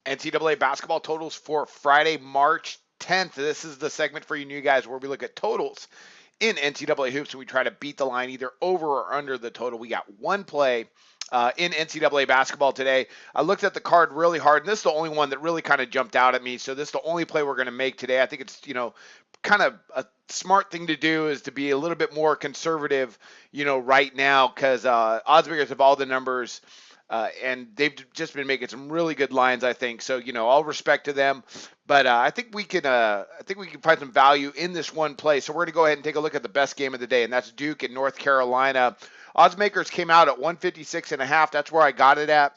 NCAA basketball totals for Friday, March 10th. This is the segment for you new guys where we look at totals in NCAA hoops and we try to beat the line either over or under the total. We got one play in NCAA basketball today. I looked at the card really hard, and this is the only one that really kind of jumped out at me. So this is the only play we're going to make today. I think it's, kind of a smart thing to do is to be a little bit more conservative, right now, because oddsmakers have all the numbers. And they've just been making some really good lines, I think. So, all respect to them, but I think we can find some value in this one play. So we're going to go ahead and take a look at the best game of the day, and that's Duke and North Carolina. Oddsmakers came out at 156.5. That's where I got it at.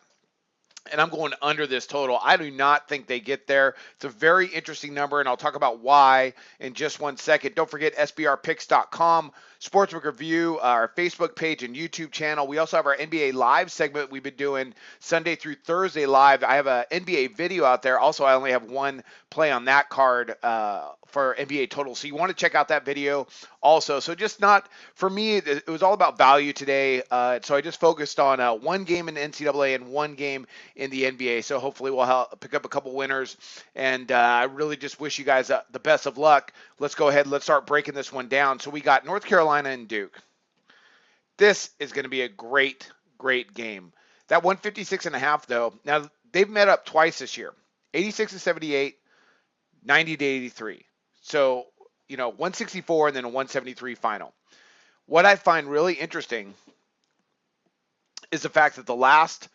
And I'm going under this total. I do not think they get there. It's a very interesting number, and I'll talk about why in just 1 second. Don't forget sbrpicks.com, Sportsbook Review, our Facebook page and YouTube channel. We also have our NBA Live segment we've been doing Sunday through Thursday live. I have an NBA video out there. Also, I only have one play on that card for NBA total. So you want to check out that video also. So just not, for me, it was all about value today. So I just focused on one game in the NCAA and one game in the NBA. So hopefully we'll pick up a couple winners. And I really just wish you guys the best of luck. Let's go ahead and let's start breaking this one down. So we got North Carolina and Duke. This is going to be a great, great game. That 156.5, though, now they've met up twice this year, 86-78, 90-83. So, 164 and then a 173 final. What I find really interesting is the fact that the last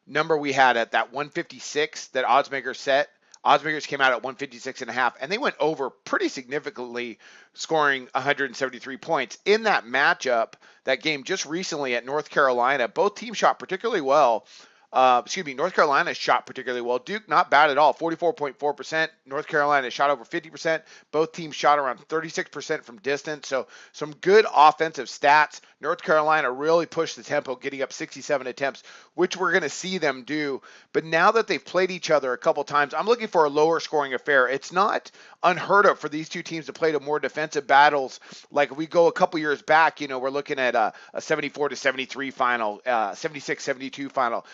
number we had at that 156 that oddsmakers set, oddsmakers came out at 156.5, and they went over pretty significantly, scoring 173 points. In that matchup, that game just recently at North Carolina, both teams shot particularly well. North Carolina shot particularly well. Duke, not bad at all, 44.4%. North Carolina shot over 50%. Both teams shot around 36% from distance. So some good offensive stats. North Carolina really pushed the tempo, getting up 67 attempts, which we're going to see them do. But now that they've played each other a couple times, I'm looking for a lower scoring affair. It's not unheard of for these two teams to play to more defensive battles. Like if we go a couple years back, we're looking at a 74-73 final, 76-72 final.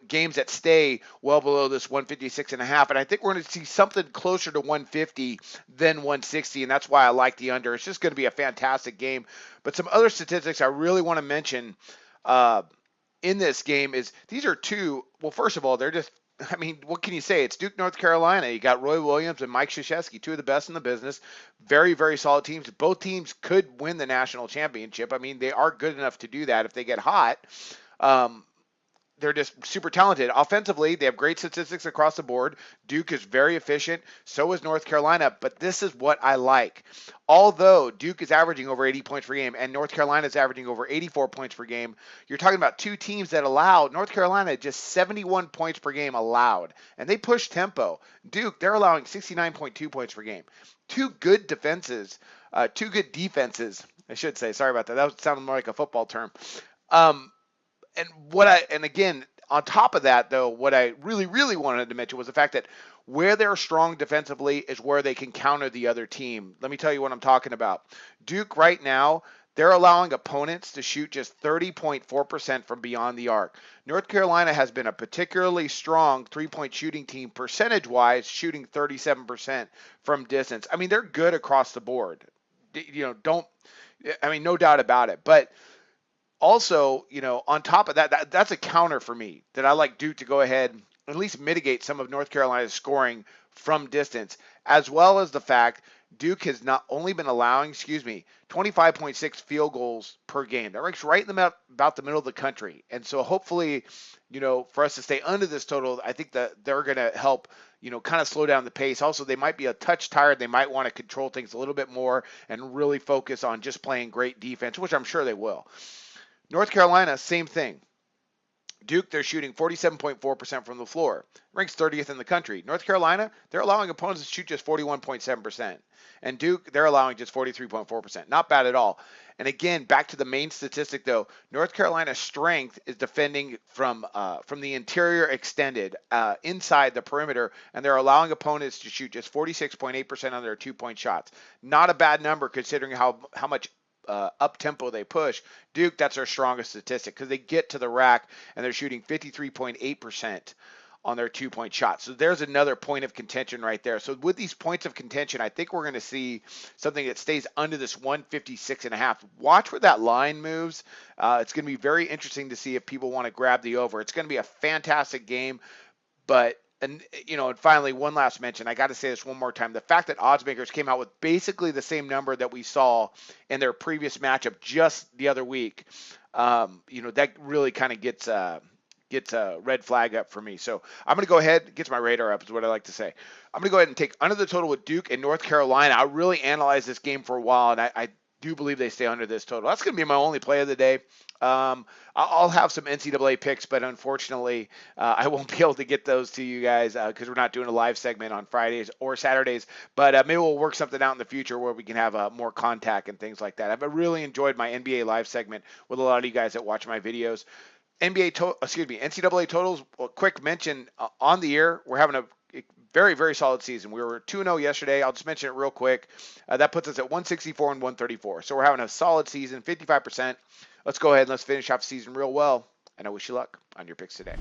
Games that stay well below this 156.5. And I think we're going to see something closer to 150 than 160. And that's why I like the under. It's just going to be a fantastic game. But some other statistics I really want to mention in this game is these are two. Well, first of all, they're just, what can you say? It's Duke, North Carolina. You got Roy Williams and Mike Krzyzewski, two of the best in the business. Very, very solid teams. Both teams could win the national championship. They are good enough to do that if they get hot. They're just super talented. Offensively, they have great statistics across the board. Duke is very efficient. So is North Carolina. But this is what I like. Although Duke is averaging over 80 points per game and North Carolina is averaging over 84 points per game, you're talking about two teams that allow North Carolina just 71 points per game allowed. And they push tempo. Duke, they're allowing 69.2 points per game. Two good defenses, I should say. Sorry about that. That sounded more like a football term. And again, on top of that, though, what I really, really wanted to mention was the fact that where they're strong defensively is where they can counter the other team. Let me tell you what I'm talking about. Duke right now, they're allowing opponents to shoot just 30.4% from beyond the arc. North Carolina has been a particularly strong three-point shooting team percentage-wise, shooting 37% from distance. They're good across the board. No doubt about it. But also, on top of that, that's a counter for me that I like Duke to go ahead and at least mitigate some of North Carolina's scoring from distance, as well as the fact Duke has not only been allowing, 25.6 field goals per game. That ranks right in about the middle of the country. And so hopefully, for us to stay under this total, I think that they're going to help, kind of slow down the pace. Also, they might be a touch tired. They might want to control things a little bit more and really focus on just playing great defense, which I'm sure they will. North Carolina, same thing. Duke, they're shooting 47.4% from the floor. Ranks 30th in the country. North Carolina, they're allowing opponents to shoot just 41.7%. And Duke, they're allowing just 43.4%. Not bad at all. And again, back to the main statistic, though, North Carolina's strength is defending from the interior extended inside the perimeter, and they're allowing opponents to shoot just 46.8% on their two-point shots. Not a bad number considering how much up-tempo they push. Duke, that's their strongest statistic because they get to the rack and they're shooting 53.8% on their 2-point shot. So there's another point of contention right there. So with these points of contention, I think we're going to see something that stays under this 156.5. Watch where that line moves. It's going to be very interesting to see if people want to grab the over. It's going to be a fantastic game, but and finally, one last mention. I got to say this one more time. The fact that oddsmakers came out with basically the same number that we saw in their previous matchup just the other week, that really kind of gets a red flag up for me. So I'm going to go ahead, gets my radar up is what I like to say. I'm going to go ahead and take under the total with Duke and North Carolina. I really analyzed this game for a while, and I do believe they stay under this total. That's going to be my only play of the day. I'll have some NCAA picks, but unfortunately, I won't be able to get those to you guys because we're not doing a live segment on Fridays or Saturdays. But maybe we'll work something out in the future where we can have more contact and things like that. I've really enjoyed my NBA live segment with a lot of you guys that watch my videos. NCAA totals. A quick mention on the year. We're having a very, very solid season. We were 2-0 yesterday. I'll just mention it real quick. That puts us at 164 and 134. So we're having a solid season, 55%. Let's go ahead and let's finish off the season real well. And I wish you luck on your picks today.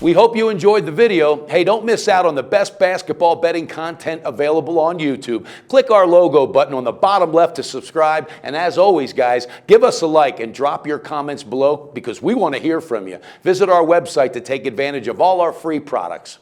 We hope you enjoyed the video. Hey, don't miss out on the best basketball betting content available on YouTube. Click our logo button on the bottom left to subscribe. And as always, guys, give us a like and drop your comments below because we want to hear from you. Visit our website to take advantage of all our free products.